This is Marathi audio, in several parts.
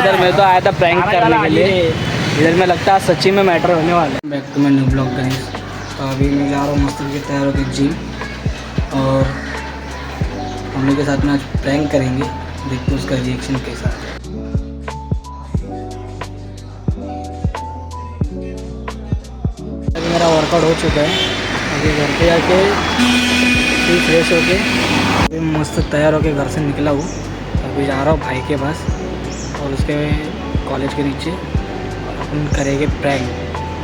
इधर मैं तो आया था प्रैंक करने के लिए। इधर में लगता है सच्ची में मैटर होने वाला है। Back to my new blog guys. तो अभी मैं जा रहा हूँ मस्त के तैयार होकर जिम, और हम लोग के साथ में आज प्रैंक करेंगे। देखते उसका रिएक्शन कैसा है। अभी मेरा वर्कआउट हो चुका है। अभी घर पे जाके फिर फ्रेश होके अभी मस्त तैयार होके घर से निकला हूँ। अभी जा रहा हूँ भाई के पास, और उसके कॉलेज के नीचे अपन करेंगे प्रैंक।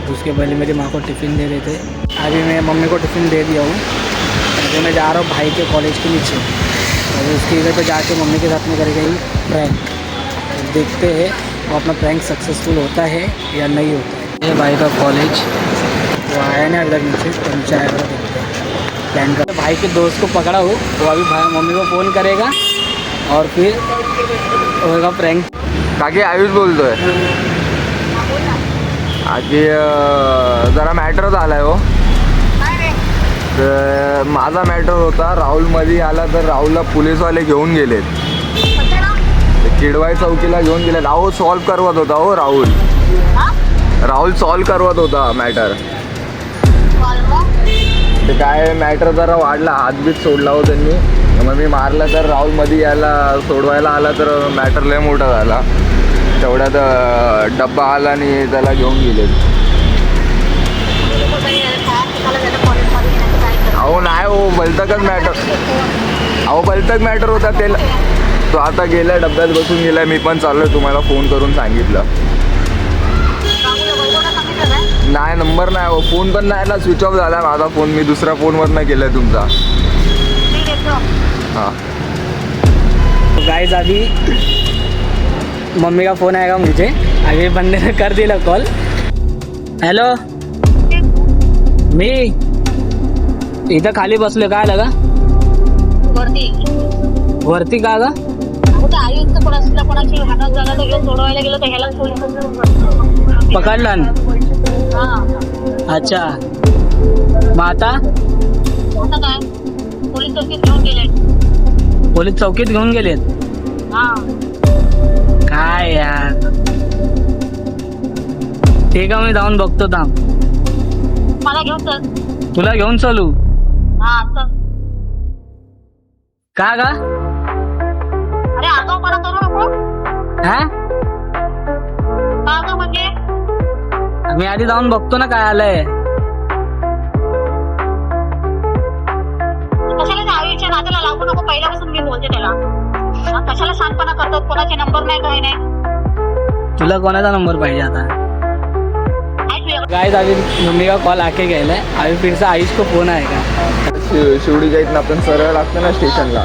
तो उसके पहले मेरी माँ को टिफ़िन दे रहे थे, अभी मैं मम्मी को टिफ़िन दे दिया हूँ। अभी मैं जा रहा हूँ भाई के कॉलेज के नीचे, अभी उसके इधर पे जाके मम्मी के साथ में करेंगे ही प्रैंक। तो देखते हैं वो अपना प्रैंक सक्सेसफुल होता है या नहीं होता है। ये भाई का कॉलेज, वो आया ना अभी तक नीचे, तो नीचे आएगा तो देखते हैं प्लान कर। भाई के दोस्त को पकड़ा हो, वो अभी भाई मम्मी को फ़ोन करेगा और फिर होगा प्रैंक। बाकी आयुष बोलतोय आधी जरा मॅटर झाला आहे हो. तर माझा मॅटर होता, राहुल मध्ये आला तर राहुलला पोलीसवाले घेऊन गेलेत, किडवाई चौकीला घेऊन गेलेत. अहो सॉल्व करवत होता हो राहुल सॉल्व करवत होता मॅटर. ते काय मॅटर जरा वाढला, हातबीत सोडला हो त्यांनी. मग मी मारला तर राहुल मध्ये यायला सोडवायला आला तर मॅटर लय मोठा झाला. तेवढ्यात डब्बा आला आणि त्याला घेऊन गेले. अहो नाही हो, बलतकच मॅटर, अहो बलतक मॅटर होता. ते तो आता गेला, डब्यात बसून गेलाय. मी पण चाललोय, तुम्हाला फोन करून सांगितलं. नाही नंबर नाही हो, फोन पण नाही ना, स्विच ऑफ झाला माझा फोन. मी दुसऱ्या फोनवरनं केलाय तुमचा. हाँ तो गाइस अभी मम्मी का फ़ोन आएगा मुझे, अभी बंदे ने कर दिया कॉल. हॅलो, मी इथं खाली बसलो. काय लगा वरती का ग? पकडला. अच्छा, मग आता पोलीस चौकीत घेऊन गेलेत. काय यार, ठीक आहे मी जाऊन बघतो. थांब, मला घेऊन चल. तुला घेऊन चालू का गा? अरे आगाऊपणा करू नको. हा, का ग म्हणजे? मी आधी जाऊन बघतो ना काय आलंय. कशाला त्या आईच्या नात्याला लागू नको. पहिल्यापासून मी बोलते त्याला. कशाला शांतपणा करतात, कोणाचे नंबर नाही काय नाही. तुला कोणाचा नंबर पाहिजे आता? गाइस अभी मम्मी का कॉल आके गया है, अभी फिर से आयुष को फोन आएगा. शिवडीच्या इथनं आपण सरळ लागतो ना स्टेशनला,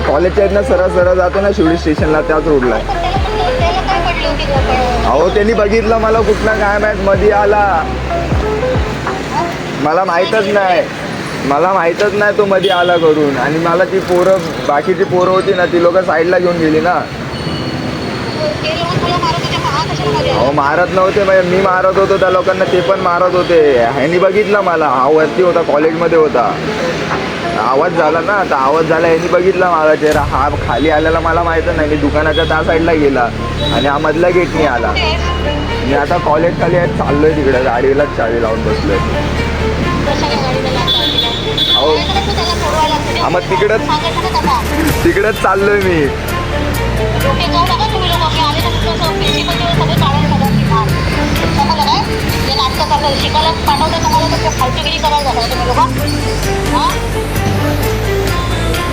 कॉलेजच्या इथनं सरळ जातो ना शिवडी स्टेशनला, त्याच रोडला. अहो त्यांनी बघितलं मला, कुठनं काय माहीत मध्ये आला. मला माहीतच नाही तो मध्ये आला करून. आणि मला ती पोरं, बाकीची पोरं होती ना, ती लोक साईडला घेऊन गेली ना. अहो मारत नव्हते, मी मारत होतो त्या लोकांना, ते पण मारत होते. ह्यांनी बघितलं मला, हा वरती होता, कॉलेजमध्ये होता. आवाज झाला ना, तर आवाज झाला, ह्यांनी बघितला माझा चेहरा. हा खाली आलेला मला माहीत नाही, मी दुकानाच्या त्या साईडला गेला आणि हा मधल्या गेटनी आला. मी आता कॉलेज खाली चाललोय तिकडे, गाडीलाच चावी लावून बसलोय. अहो हा मग तिकडंच चाललोय मी.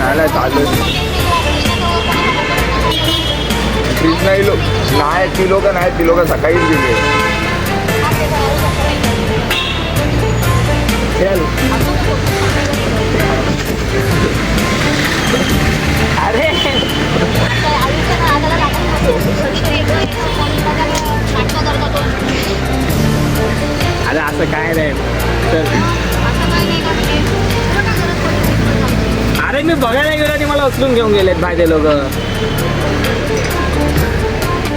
नाही चाललोय नाही, ती लोक सकाळीच गेले. अरे अरे असं काय रे. अरे मी बघायला गेलो आणि मला उचलून घेऊन गेलेत भाई ते लोक.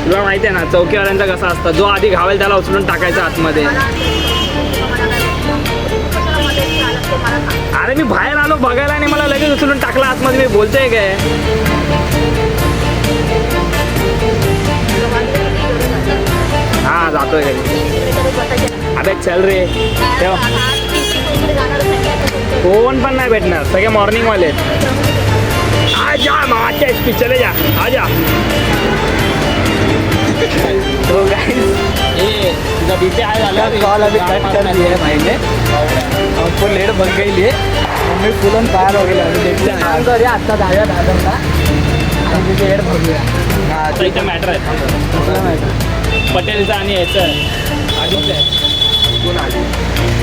तुला माहिती आहे ना चौकीवाल्यांचा कसा असतं, जो आधी घावेल त्याला उचलून टाकायचं आतमध्ये. अरे मी बाहेर आलो बघायला आणि मला लगेच उचलून टाकला आतमध्ये. मी बोलतोय काय जातोय घरी. अबे चल रे तेव्हा कोण पण नाही भेटणार, सगळे मॉर्निंग वाले आजा माच्या चले जा आजा. तो गाइस ये जब बीपी आया वाला कॉल अभी कट कर दिया है भाई ने, हमको लेट बन गई लिए, मम्मी फुलन तयार हो गई. अभी देखते हैं काम करूया आता जाऊया दादरला आणि तिथे लेट बघूया. इथे मॅटर आहे पटेलचं आणि याचं आधीच आहे.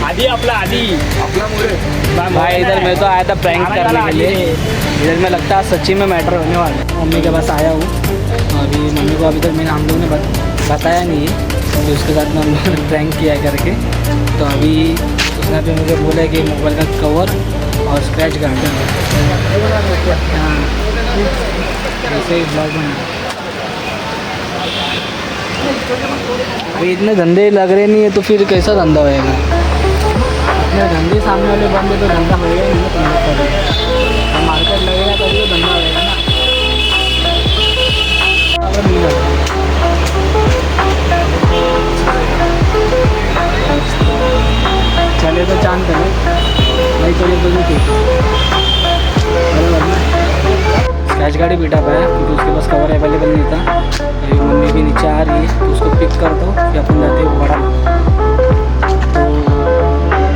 आदि अपना आदि आपला मुळे भाई इधर मैं तो आया था प्रैंक करने के लिए. इधर में लगता है सच्ची में मैटर होने वाला है. मम्मी के पास आया हूँ अभी. मम्मी को अभी तक मैंने हम लोगों ने बताया नहीं है तो उसके साथ में हम लोगों ने प्रैंक किया करके. तो अभी उसने भी मुझे बोला कि मोबाइल का कवर और स्क्रैच कर दें. हाँ ऐसे ही ब्लॉग बना. अभी इतने धंधे लग रहे नहीं है तो फिर कैसा धंधा होएगा. इतने धंधे सामने वाले बंद है तो धंधा होएगा ही नहीं. मार्केट लगेगा तभी तो धंधा होएगा ना. चले तो चांद करे, नहीं चले तो नहीं ठीक. स्क्रैच गाड़ी बीटा पाया क्योंकि उसके पास कवर अवेलेबल नहीं था. अभी मम्मी भी नीचे आ रही है तो उसको पिक कर दो फिर अपन जाते हैं बड़ा. तो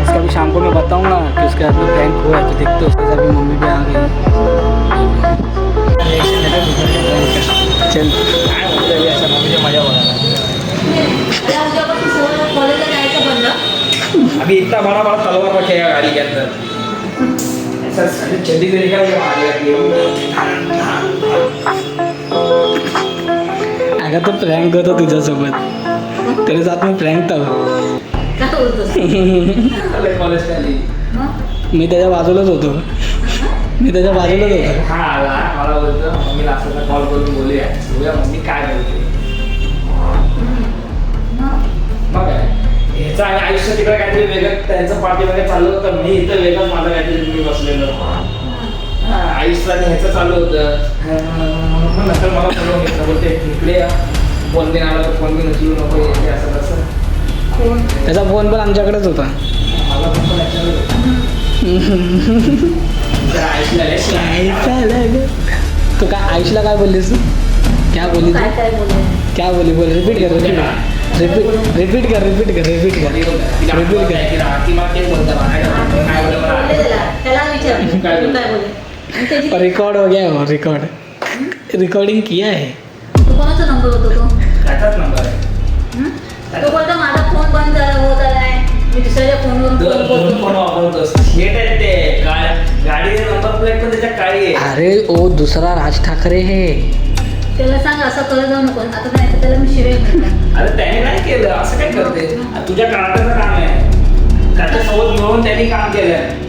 उसका भी शाम को मैं बताऊंगा कि उसके हाथ में प्रैंक हुआ है तो देखते हो. उसके साथ भी मम्मी भी आ गई. चल ऐसा मम्मीच्या मजा हो रहा है. अभी इतना बड़ा बड़ा तलवार रखेगा गाड़ी के अंदर. ऐसा जल्दी से निकल गया. अगर तो प्रैंक होता तुझ्यासोबत तेरे साथ में प्रैंक था. मी त्याच्या बाजूलाच होतो. मला बोलतो मम्मीला असं कॉल करून बोलूया मम्मी काय बोलते. मग काय ह्याचं आयुष्य तिकडे काहीतरी वेगळं त्यांचं पार्टी वगैरे चालू होतं. मी इथं वेगळंच माझं काहीतरी मी बसलेलो. आयुष्य आणि ह्याचं चालू होतं. नंतर मला बोलवून घेतलं बोलते इकडे फोन बिन आला तर फोन बिन उचलू नको येते असं तसं. त्याचा फोन पण आमच्याकडेच होता. मला फोन पण याच्यावर तो काय आयुषला काय बोललीस तू. क्या बोली तू? क्या बोली बोल. रिपीट कर रिपीट कर. रिकॉर्ड हो गया वो. रिकॉर्डिंग किया है. कोणाचा नंबर होतो तो? त्याचाच नंबर आहे. तो बोलतो माझा फोन बंद झाला होत आलाय मी दुसऱ्याच्या फोनवरून दोन फोन वापरतोस. शेट आहे ते गाडीचे नंबर प्लेट पण त्याच्या काळी आहे. अरे ओ दूसरा राज ठाकरे है. त्याला सांग असं करत जाऊ नको आता नाही तर त्याला मी शिवाय म्हणतो. अरे त्याने नाही केलं असं काय करते. तुझ्या कार्डाचं काम आहे. त्याच्यासोबत मिळून त्यांनी काम केलं.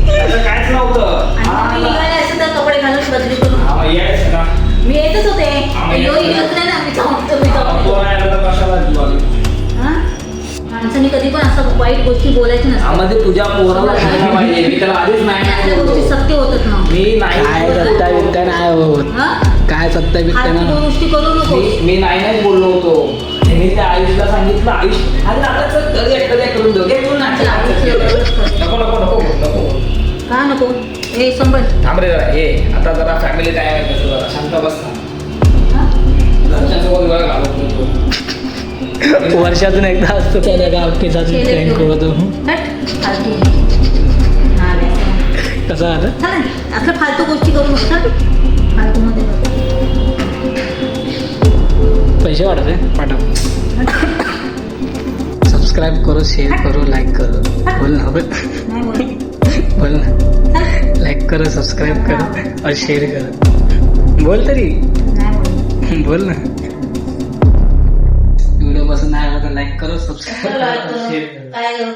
त्याचं काहीच नव्हतं. आणि मी निघाले असं तर कपडे घालून बदली करून यायचं ना. मी येतच होते. यो येत नाही ना मी जाऊन कोण आलं तर कशाला तू आली. माणसाने कधी पण असं वाईट गोष्टी बोलायची नसतात. मध्ये तुझ्या पोराला खायला पाहिजे. मी त्याला आधीच नाही त्या गोष्टी सत्य होतात ना. मी नाही काय सत्ता बित्ता नाही होत. काय सत्ता बित्ता फालतू नाही. गोष्टी करू नको. मी नाही बोललो होतो. मी त्या आयुषला सांगितलं आयुष अरे आता करून दोघे नको नको नको नको. का नको हे संभल थांब रे जरा. ये आता जरा फॅमिली टाइम आहे त्याचं. जरा शांत बस ना. घरच्यांसोबत वेळ घालवतो तो. वर्षातून एकदा असतो त्याला गावके जातो प्रँक करतो. कसं आलं असं फालतू गोष्टी करू नसतात. फालतू मध्ये पैसे वाटत आहे पाठव. सबस्क्राईब करो, शेअर करो, लाईक करो. बोल ना बोल. नाही बोल. बोल ना. लाईक करो, सबस्क्राईब करो और शेअर करो. बोल तरी. नाही बोल ना. व्हिडिओ पसंत नाही आला तर लाईक करो, सबस्क्राईब करो, शेअर करो. बोल.